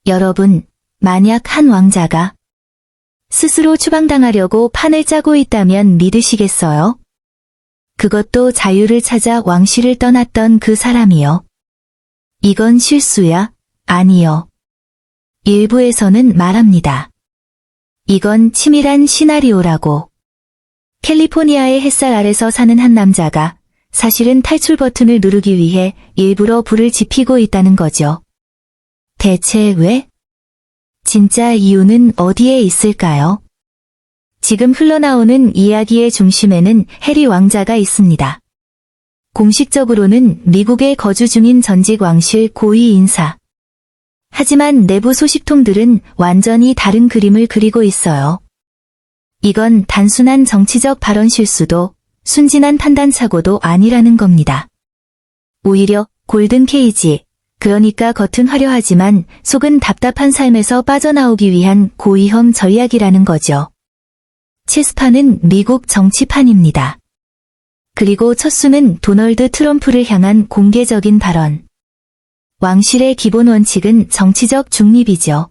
여러분, 만약 한 왕자가 스스로 추방당하려고 판을 짜고 있다면 믿으시겠어요? 그것도 자유를 찾아 왕실을 떠났던 그 사람이요. 이건 실수야? 아니요. 일부에서는 말합니다. 이건 치밀한 시나리오라고. 캘리포니아의 햇살 아래서 사는 한 남자가 사실은 탈출 버튼을 누르기 위해 일부러 불을 지피고 있다는 거죠. 대체 왜? 진짜 이유는 어디에 있을까요? 지금 흘러나오는 이야기의 중심에는 해리 왕자가 있습니다. 공식적으로는 미국에 거주 중인 전직 왕실 고위 인사. 하지만 내부 소식통들은 완전히 다른 그림을 그리고 있어요. 이건 단순한 정치적 발언 실수도 순진한 판단착오도 아니라는 겁니다. 오히려 골든 케이지, 그러니까 겉은 화려하지만 속은 답답한 삶에서 빠져나오기 위한 고위험 전략이라는 거죠. 체스판은 미국 정치판입니다. 그리고 첫 수는 도널드 트럼프를 향한 공개적인 발언. 왕실의 기본 원칙은 정치적 중립이죠.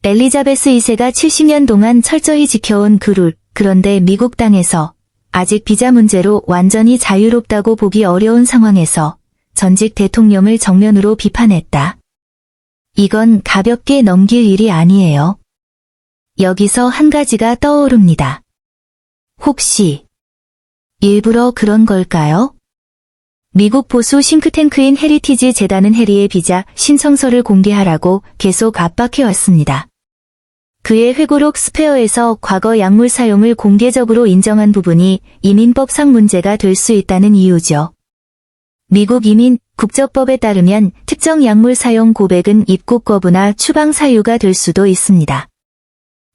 엘리자베스 2세가 70년 동안 철저히 지켜온 그 룰, 그런데 미국 땅에서 아직 비자 문제로 완전히 자유롭다고 보기 어려운 상황에서 전직 대통령을 정면으로 비판했다. 이건 가볍게 넘길 일이 아니에요. 여기서 한 가지가 떠오릅니다. 혹시 일부러 그런 걸까요? 미국 보수 싱크탱크인 헤리티지 재단은 해리의 비자 신청서를 공개하라고 계속 압박해왔습니다. 그의 회고록 스페어에서 과거 약물 사용을 공개적으로 인정한 부분이 이민법상 문제가 될 수 있다는 이유죠. 미국 이민 국적법에 따르면 특정 약물 사용 고백은 입국 거부나 추방 사유가 될 수도 있습니다.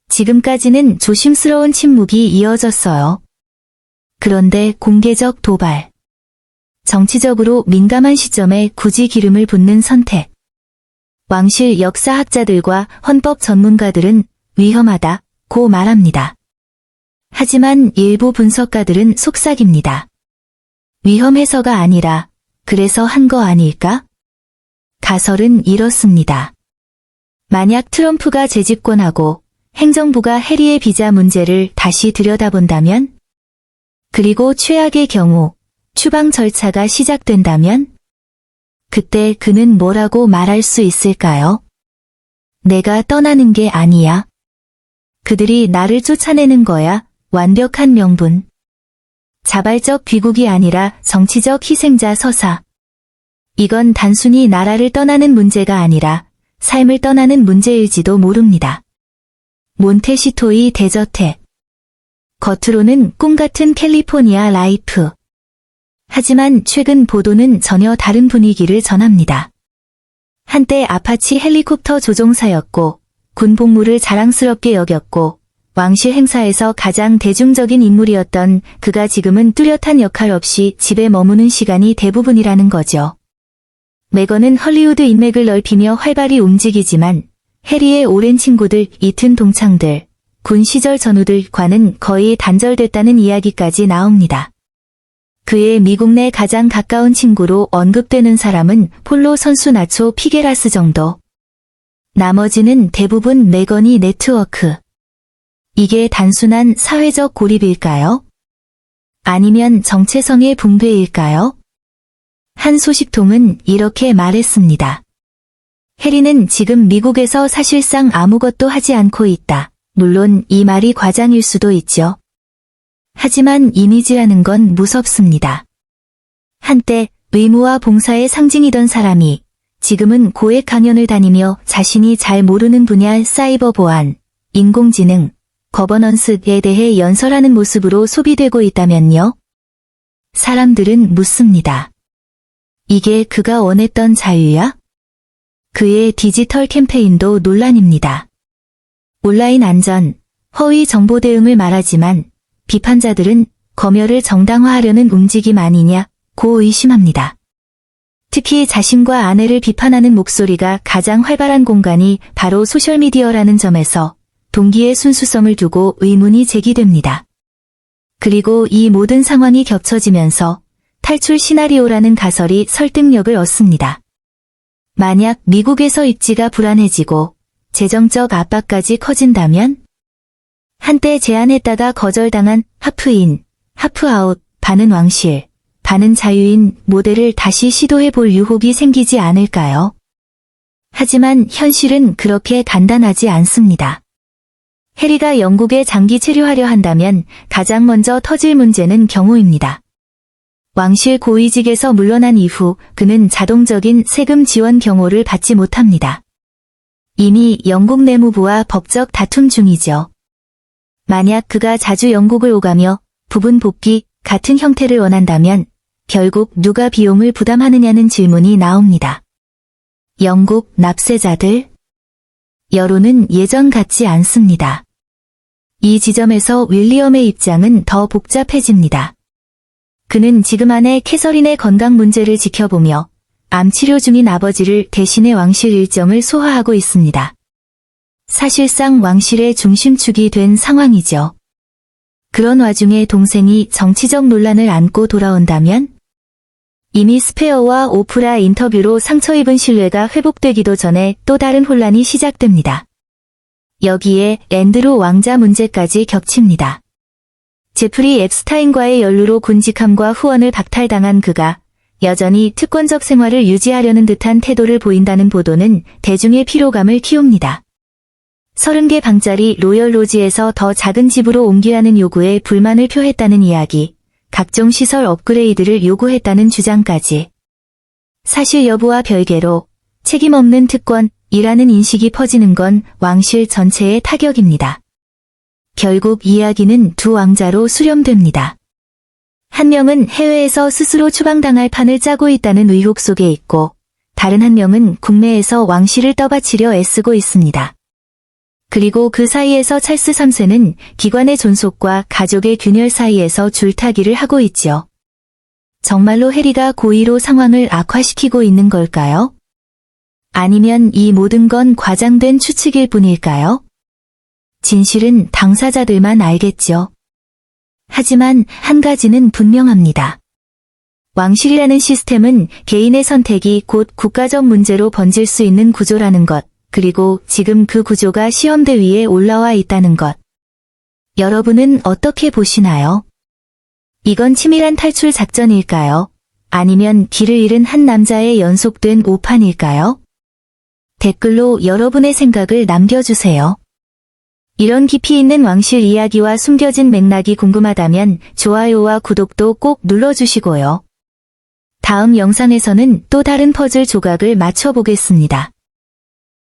지금까지는 조심스러운 침묵이 이어졌어요. 그런데 공개적 도발. 정치적으로 민감한 시점에 굳이 기름을 붓는 선택. 왕실 역사학자들과 헌법 전문가들은 위험하다고 말합니다. 하지만 일부 분석가들은 속삭입니다. 위험해서가 아니라 그래서 한 거 아닐까? 가설은 이렇습니다. 만약 트럼프가 재집권하고 행정부가 해리의 비자 문제를 다시 들여다본다면? 그리고 최악의 경우 추방 절차가 시작된다면? 그때 그는 뭐라고 말할 수 있을까요? 내가 떠나는 게 아니야. 그들이 나를 쫓아내는 거야. 완벽한 명분. 자발적 귀국이 아니라 정치적 희생자 서사. 이건 단순히 나라를 떠나는 문제가 아니라 삶을 떠나는 문제일지도 모릅니다. 몬테시토이 대저택. 겉으로는 꿈같은 캘리포니아 라이프. 하지만 최근 보도는 전혀 다른 분위기를 전합니다. 한때 아파치 헬리콥터 조종사였고 군 복무를 자랑스럽게 여겼고 왕실 행사에서 가장 대중적인 인물이었던 그가 지금은 뚜렷한 역할 없이 집에 머무는 시간이 대부분이라는 거죠. 메건은 헐리우드 인맥을 넓히며 활발히 움직이지만 해리의 오랜 친구들, 이튼 동창들, 군 시절 전우들과는 거의 단절됐다는 이야기까지 나옵니다. 그의 미국 내 가장 가까운 친구로 언급되는 사람은 폴로 선수 나초 피게라스 정도. 나머지는 대부분 메건이 네트워크. 이게 단순한 사회적 고립일까요? 아니면 정체성의 붕괴일까요? 한 소식통은 이렇게 말했습니다. 해리는 지금 미국에서 사실상 아무것도 하지 않고 있다. 물론 이 말이 과장일 수도 있죠. 하지만 이미지라는 건 무섭습니다. 한때 의무와 봉사의 상징이던 사람이 지금은 고액 강연을 다니며 자신이 잘 모르는 분야 사이버 보안, 인공지능, 거버넌스에 대해 연설하는 모습으로 소비되고 있다면요? 사람들은 묻습니다. 이게 그가 원했던 자유야? 그의 디지털 캠페인도 논란입니다. 온라인 안전, 허위 정보 대응을 말하지만 비판자들은 검열을 정당화하려는 움직임 아니냐고 의심합니다. 특히 자신과 아내를 비판하는 목소리가 가장 활발한 공간이 바로 소셜미디어라는 점에서 동기의 순수성을 두고 의문이 제기됩니다. 그리고 이 모든 상황이 겹쳐지면서 탈출 시나리오라는 가설이 설득력을 얻습니다. 만약 미국에서 입지가 불안해지고 재정적 압박까지 커진다면? 한때 제안했다가 거절당한 하프인, 하프아웃, 반은 왕실, 반은 자유인 모델을 다시 시도해볼 유혹이 생기지 않을까요? 하지만 현실은 그렇게 간단하지 않습니다. 해리가 영국에 장기 체류하려 한다면 가장 먼저 터질 문제는 경호입니다. 왕실 고위직에서 물러난 이후 그는 자동적인 세금 지원 경호를 받지 못합니다. 이미 영국 내무부와 법적 다툼 중이죠. 만약 그가 자주 영국을 오가며 부분 복귀 같은 형태를 원한다면 결국 누가 비용을 부담하느냐는 질문이 나옵니다. 영국 납세자들? 여론은 예전 같지 않습니다. 이 지점에서 윌리엄의 입장은 더 복잡해집니다. 그는 지금 안에 캐서린의 건강 문제를 지켜보며 암 치료 중인 아버지를 대신해 왕실 일정을 소화하고 있습니다. 사실상 왕실의 중심축이 된 상황이죠. 그런 와중에 동생이 정치적 논란을 안고 돌아온다면? 이미 스페어와 오프라 인터뷰로 상처 입은 신뢰가 회복되기도 전에 또 다른 혼란이 시작됩니다. 여기에 앤드루 왕자 문제까지 겹칩니다. 제프리 앱스타인과의 연루로 군직함과 후원을 박탈당한 그가 여전히 특권적 생활을 유지하려는 듯한 태도를 보인다는 보도는 대중의 피로감을 키웁니다. 30개 방짜리 로열 로지에서 더 작은 집으로 옮겨야 하는 요구에 불만을 표했다는 이야기, 각종 시설 업그레이드를 요구했다는 주장까지. 사실 여부와 별개로 책임 없는 특권이라는 인식이 퍼지는 건 왕실 전체의 타격입니다. 결국 이야기는 두 왕자로 수렴됩니다. 한 명은 해외에서 스스로 추방당할 판을 짜고 있다는 의혹 속에 있고, 다른 한 명은 국내에서 왕실을 떠받치려 애쓰고 있습니다. 그리고 그 사이에서 찰스 3세는 기관의 존속과 가족의 균열 사이에서 줄타기를 하고 있죠. 정말로 해리가 고의로 상황을 악화시키고 있는 걸까요? 아니면 이 모든 건 과장된 추측일 뿐일까요? 진실은 당사자들만 알겠죠. 하지만 한 가지는 분명합니다. 왕실이라는 시스템은 개인의 선택이 곧 국가적 문제로 번질 수 있는 구조라는 것, 그리고 지금 그 구조가 시험대 위에 올라와 있다는 것. 여러분은 어떻게 보시나요? 이건 치밀한 탈출 작전일까요? 아니면 길을 잃은 한 남자의 연속된 오판일까요? 댓글로 여러분의 생각을 남겨주세요. 이런 깊이 있는 왕실 이야기와 숨겨진 맥락이 궁금하다면 좋아요와 구독도 꼭 눌러주시고요. 다음 영상에서는 또 다른 퍼즐 조각을 맞춰보겠습니다.